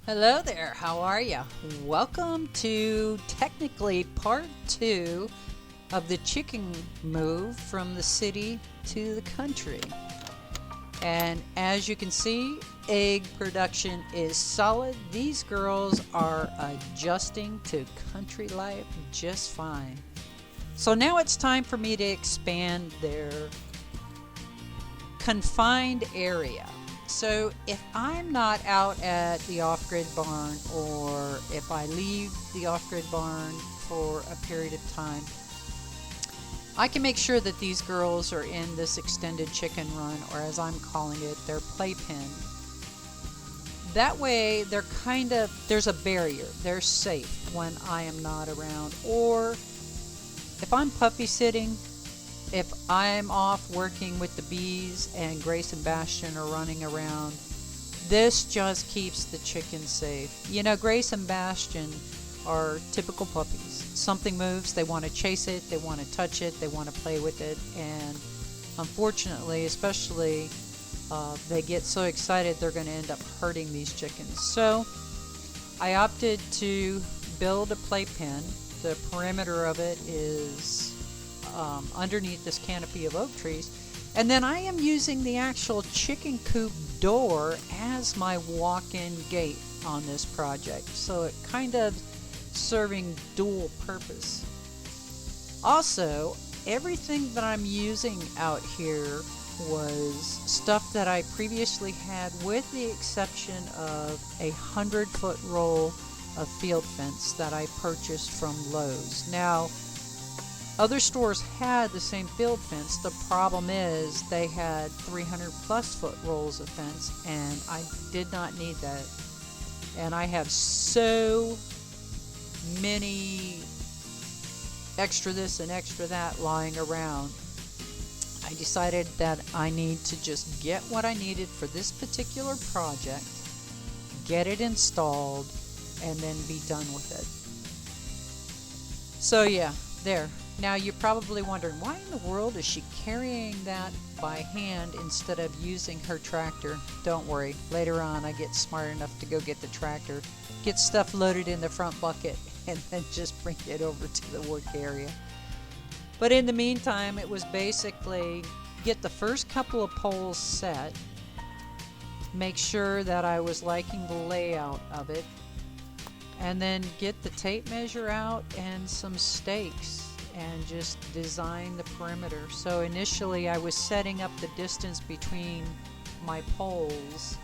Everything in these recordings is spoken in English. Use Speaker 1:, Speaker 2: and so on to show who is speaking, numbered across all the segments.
Speaker 1: Hello there, how are ya? Welcome to technically part two of the chicken move from the city to the country. And as you can see, egg production is solid. These girls are adjusting to country life just fine. So now it's time for me to expand their confined area. So if I'm not out at the off-grid barn, or if I leave the off-grid barn for a period of time, I can make sure that these girls are in this extended chicken run, or as I'm calling it, their playpen. That way there's a barrier. They're safe when I am not around. Or if I'm puppy sitting, if I'm off working with the bees and Grace and Bastion are running around, this just keeps the chickens safe. You know, Grace and Bastion are typical puppies. Something moves, they want to chase it, they want to touch it, they want to play with it, and unfortunately, especially, they get so excited they're going to end up hurting these chickens. So I opted to build a playpen. The perimeter of it is underneath this canopy of oak trees, and then I am using the actual chicken coop door as my walk-in gate on this project, so it kind of serving dual purpose. Also, everything that I'm using out here was stuff that I previously had, with the exception of a 100-foot roll of field fence that I purchased from Lowe's. Now, other stores had the same field fence. The problem is they had 300 plus foot rolls of fence, and I did not need that. And I have so many extra this and extra that lying around. I decided that I need to just get what I needed for this particular project, get it installed, and then be done with it. So yeah, there. Now you're probably wondering, why in the world is she carrying that by hand instead of using her tractor? Don't worry, later on I get smart enough to go get the tractor, get stuff loaded in the front bucket, and then just bring it over to the work area. But in the meantime, it was basically get the first couple of poles set, make sure that I was liking the layout of it, and then get the tape measure out and some stakes and just design the perimeter. So initially I was setting up the distance between my poles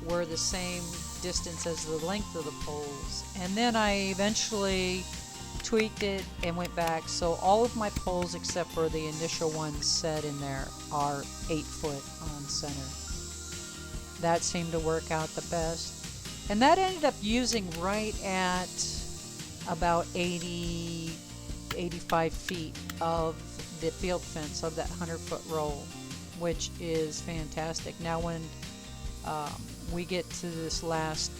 Speaker 1: were the same distance as the length of the poles, and then I eventually tweaked it and went back, so all of my poles except for the initial ones set in there are 8 foot on center. That seemed to work out the best, and that ended up using right at about 85 feet of the field fence of that 100-foot roll, which is fantastic. Now when we get to this last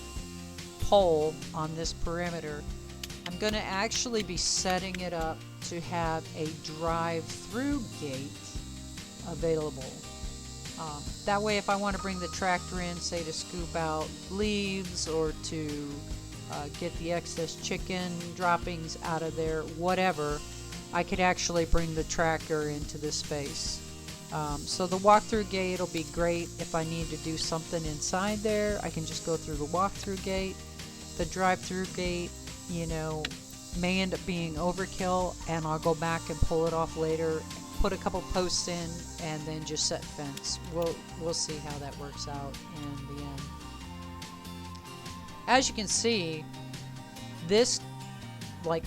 Speaker 1: pole on this perimeter, I'm going to actually be setting it up to have a drive-through gate available. That way, if I want to bring the tractor in, say to scoop out leaves or to get the excess chicken droppings out of there, whatever, I could actually bring the tractor into this space. So the walk-through gate will be great if I need to do something inside there. I can just go through the walk-through gate. The drive-through gate, you know, may end up being overkill, and I'll go back and pull it off later, put a couple posts in, and then just set fence. We'll see how that works out in the end. As you can see, this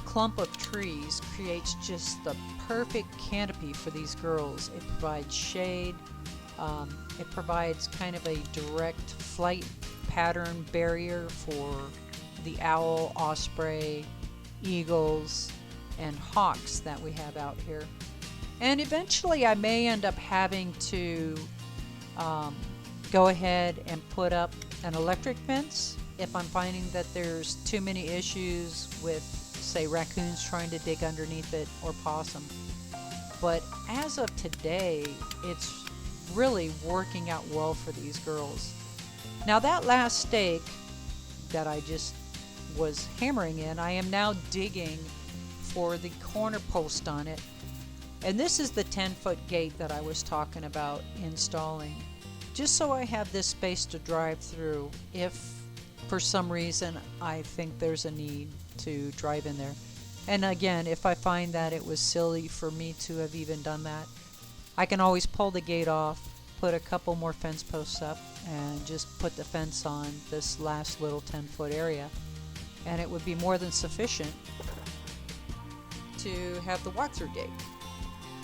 Speaker 1: clump of trees creates just the perfect canopy for these girls. It provides shade. It provides kind of a direct flight pattern barrier for the owl, osprey, eagles, and hawks that we have out here. And eventually I may end up having to go ahead and put up an electric fence if I'm finding that there's too many issues with, say, raccoons trying to dig underneath it, or possum. But as of today, it's really working out well for these girls. Now that last stake that I just was hammering in, I am now digging for the corner post on it. And this is the 10-foot gate that I was talking about installing, just so I have this space to drive through if for some reason I think there's a need to drive in there. And again, if I find that it was silly for me to have even done that, I can always pull the gate off, put a couple more fence posts up, and just put the fence on this last little 10-foot area. And it would be more than sufficient to have the walkthrough gate.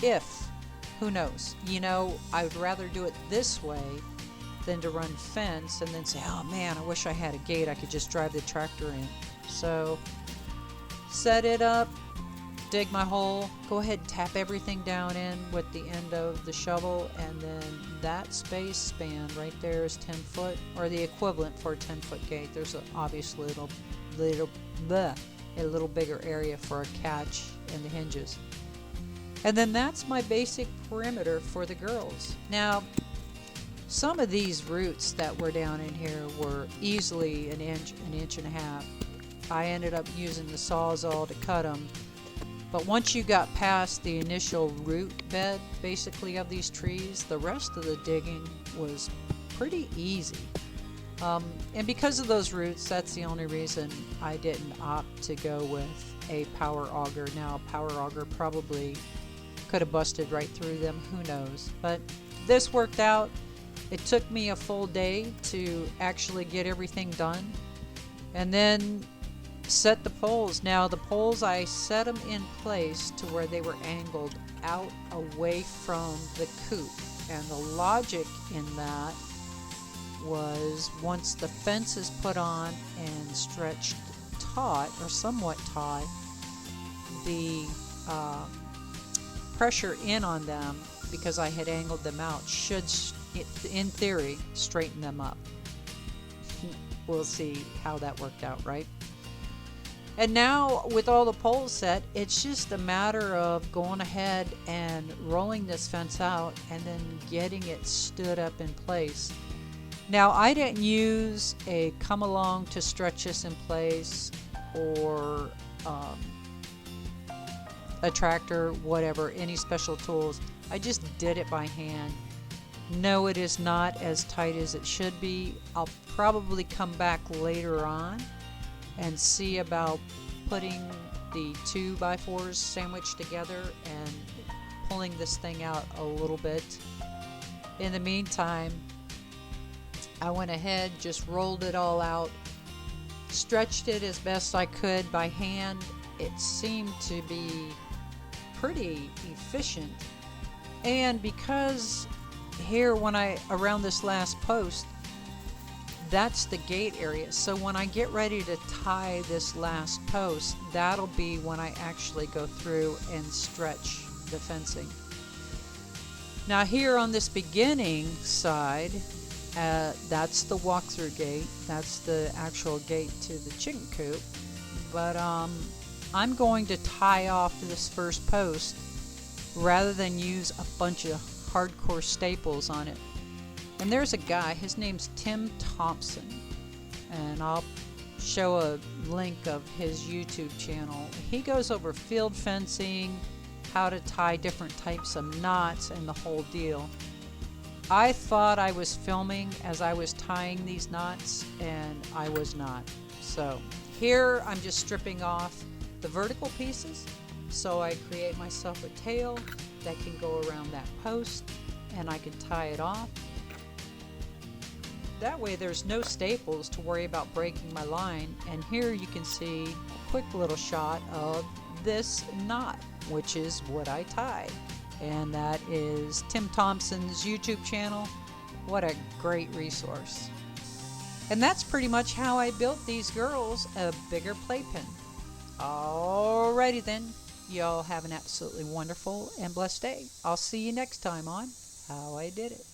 Speaker 1: If, who knows, I would rather do it this way than to run fence and then say, oh man, I wish I had a gate, I could just drive the tractor in. So set it up, dig my hole, go ahead and tap everything down in with the end of the shovel, and then that space span right there is 10 foot, or the equivalent for a 10-foot gate. There's obviously a little bigger area for a catch and the hinges. And then that's my basic perimeter for the girls. Now, some of these roots that were down in here were easily an inch and a half. I ended up using the Sawzall to cut them. But once you got past the initial root bed, basically, of these trees, the rest of the digging was pretty easy. And because of those roots, that's the only reason I didn't opt to go with a power auger. Now, a power auger probably could have busted right through them, who knows. But this worked out. It took me a full day to actually get everything done. And then set the poles. Now, the poles, I set them in place to where they were angled out away from the coop. And the logic in that was, once the fence is put on and stretched taut, or somewhat taut, the pressure in on them, because I had angled them out, should, in theory, straighten them up. We'll see how that worked out, right? And now, with all the poles set, it's just a matter of going ahead and rolling this fence out and then getting it stood up in place. Now, I didn't use a come along to stretch this in place, or a tractor, whatever, any special tools. I just did it by hand. No, it is not as tight as it should be. I'll probably come back later on and see about putting the 2x4s sandwiched together and pulling this thing out a little bit. In the meantime, I went ahead, just rolled it all out, stretched it as best I could by hand. It seemed to be pretty efficient. And because here, around this last post, that's the gate area. So when I get ready to tie this last post, that'll be when I actually go through and stretch the fencing. Now here on this beginning side, that's the walkthrough gate. That's the actual gate to the chicken coop. But I'm going to tie off this first post rather than use a bunch of hardcore staples on it. And there's a guy, his name's Tim Thompson, and I'll show a link of his YouTube channel. He goes over field fencing, how to tie different types of knots, and the whole deal. I thought I was filming as I was tying these knots, and I was not. So here I'm just stripping off the vertical pieces, so I create myself a tail that can go around that post, and I can tie it off. That way there's no staples to worry about breaking my line. And here you can see a quick little shot of this knot, which is what I tied. And that is Tim Thompson's YouTube channel. What a great resource. And that's pretty much how I built these girls a bigger playpen. Alrighty then, y'all have an absolutely wonderful and blessed day. I'll see you next time on How I Did It.